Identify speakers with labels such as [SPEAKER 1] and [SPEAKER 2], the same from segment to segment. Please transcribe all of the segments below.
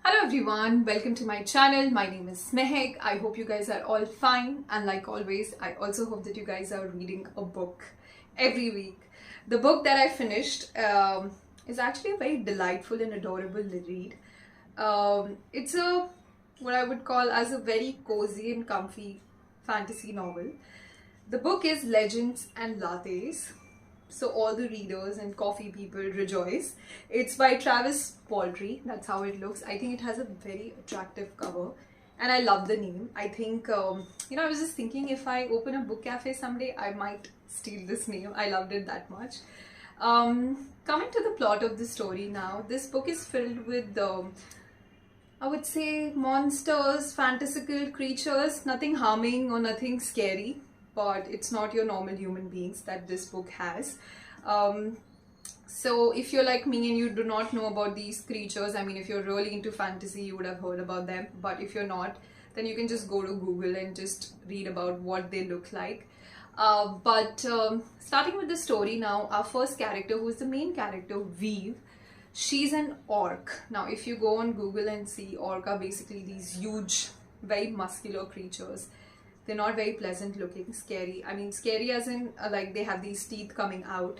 [SPEAKER 1] Hello everyone, welcome to my channel. My name is Mehek. I hope you guys are all fine, and like always, I also hope that you guys are reading a book every week. The book that I finished is actually a very delightful and adorable read. It's a what I would call as a very cozy and comfy fantasy novel. The book is Legends and Lattes, so all the readers and coffee people rejoice. It's by Travis Baldree. That's how it looks. I think it has a very attractive cover, and I love the name. I think I was just thinking if I open a book cafe someday, I might steal this name. I loved it that much. Coming to the plot of the story now, this book is filled with I would say monsters, fantastical creatures, nothing harming or nothing scary, but it's not your normal human beings that this book has. So if you're like me and you do not know about these creatures, I mean, if you're really into fantasy, you would have heard about them. But if you're not, then you can just go to Google and just read about what they look like. Starting with the story now, our first character, who is the main character, Vive, she's an orc. Now, if you go on Google and see, orc are basically these huge, very muscular creatures. They're not very pleasant looking, scary. I mean, scary as in like they have these teeth coming out.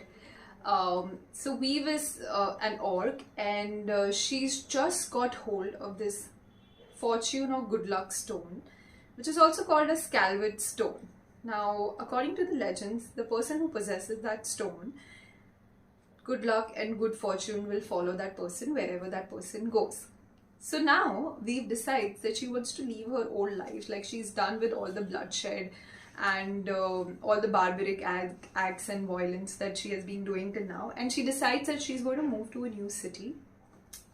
[SPEAKER 1] So Vive is an orc, and she's just got hold of this fortune or good luck stone, which is also called a scalwed stone. Now, according to the legends, the person who possesses that stone, good luck and good fortune will follow that person wherever that person goes. So now Vive decides that she wants to leave her old life, like she's done with all the bloodshed and all the barbaric acts and violence that she has been doing till now, and she decides that she's going to move to a new city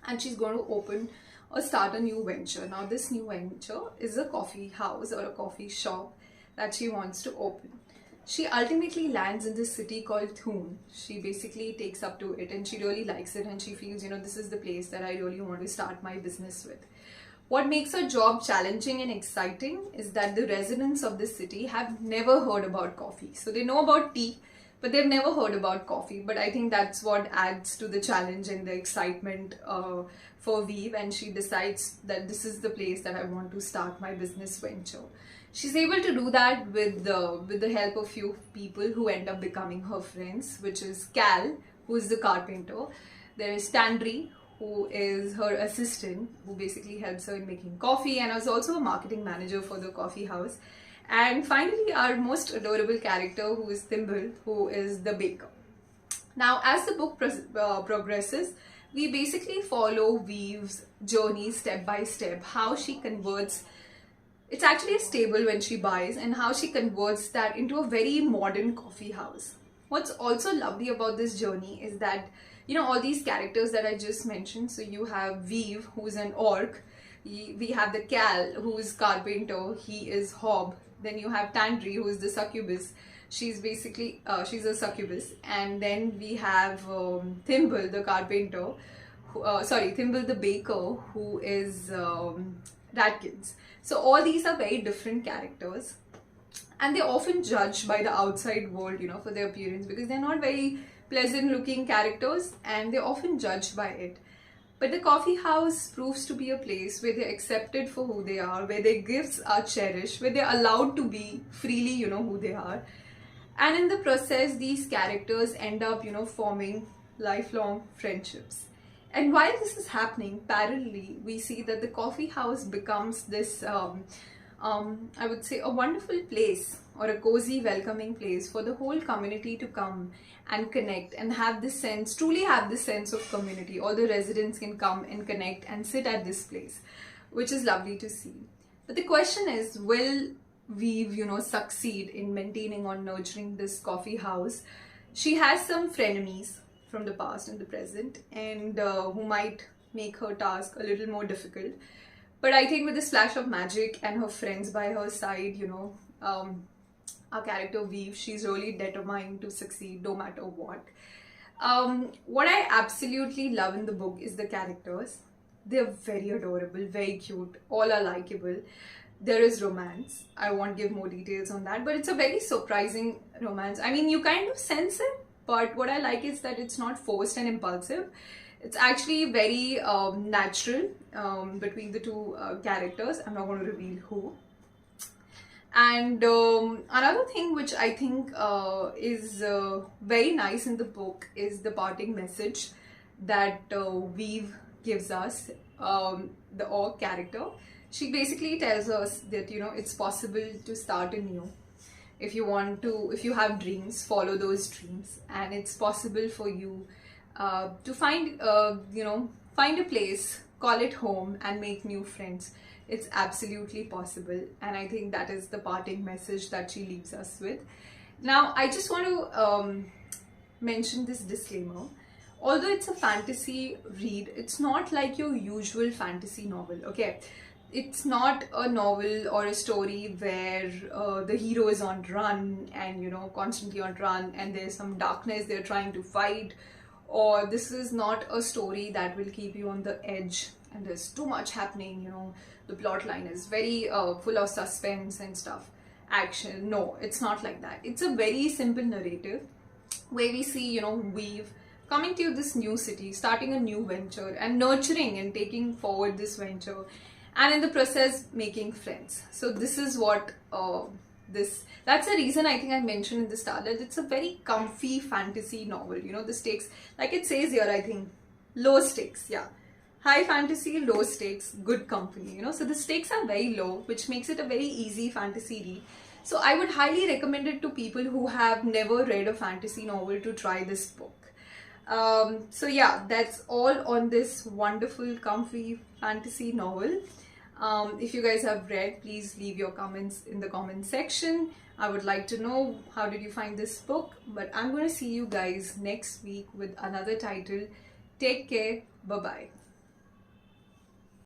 [SPEAKER 1] and she's going to open or start a new venture. Now this new venture is a coffee house or a coffee shop that she wants to open. She ultimately lands in this city called Thimble. She basically takes up to it and she really likes it, and she feels, this is the place that I really want to start my business with. What makes her job challenging and exciting is that the residents of this city have never heard about coffee. So they know about tea, but they've never heard about coffee. But I think that's what adds to the challenge and the excitement for Vive, and she decides that this is the place that I want to start my business venture. She's able to do that with the help of few people who end up becoming her friends, which is Cal, who is the carpenter. There is Tandri, who is her assistant, who basically helps her in making coffee and is also a marketing manager for the coffee house. And finally, our most adorable character, who is Thimble, who is the baker. Now, as the book progresses, we basically follow Vive's journey step by step, how she converts. It's actually a stable when she buys, and how she converts that into a very modern coffee house. What's also lovely about this journey is that, all these characters that I just mentioned. So you have Vive, who's an orc. We have the Cal, who is carpenter. He is Hob. Then you have Tandri, who is the succubus. She's basically, she's a succubus. And then we have Thimble, the carpenter. Thimble the baker, who is ratkins. So all these are very different characters, and they're often judged by the outside world, for their appearance, because they're not very pleasant looking characters, and they're often judged by it. But the coffee house proves to be a place where they're accepted for who they are, where their gifts are cherished, where they're allowed to be freely, who they are. And in the process, these characters end up, forming lifelong friendships. And while this is happening, parallelly, we see that the coffee house becomes this, I would say, a wonderful place, or a cozy, welcoming place for the whole community to come and connect and have this sense, truly have this sense of community. All the residents can come and connect and sit at this place, which is lovely to see. But the question is, will Vive, succeed in maintaining or nurturing this coffee house? She has some frenemies from the past and the present, and who might make her task a little more difficult. But I think with the splash of magic and her friends by her side, our character Vive, she's really determined to succeed no matter what. What I absolutely love in the book is the characters. They're very adorable, very cute, all are likable. There is romance. I won't give more details on that, but it's a very surprising romance. I mean, you kind of sense it, but what I like is that it's not forced and impulsive. It's actually very natural between the two characters. I'm not going to reveal who. And another thing which I think is very nice in the book is the parting message that Weave gives us, the orc character. She basically tells us that, you know, it's possible to start anew. If you want to, if you have dreams, follow those dreams, and it's possible for you to find, you know, find a place, call it home, and make new friends. It's absolutely possible, and I think that is the parting message that she leaves us with. Now, I just want to mention this disclaimer. Although it's a fantasy read, it's not like your usual fantasy novel, okay? It's not a novel or a story where the hero is on run and, you know, constantly on run, and there's some darkness they're trying to fight. Or this is not a story that will keep you on the edge and there's too much happening, you know, the plot line is very full of suspense and stuff, action. No, it's not like that. It's a very simple narrative where we see, you know, Weave coming to this new city, starting a new venture, and nurturing and taking forward this venture, and in the process making friends. So this is what that's the reason I think I mentioned in the start that it's a very comfy fantasy novel. You know, the stakes, like it says here, I think, low stakes. Yeah, high fantasy, low stakes, good company. You know, so the stakes are very low, which makes it a very easy fantasy read. So I would highly recommend it to people who have never read a fantasy novel to try this book. So yeah, that's all on this wonderful comfy fantasy novel. If you guys have read, please leave your comments in the comment section. I would like to know, how did you find this book? But I'm going to see you guys next week with another title. Take care. Bye-bye.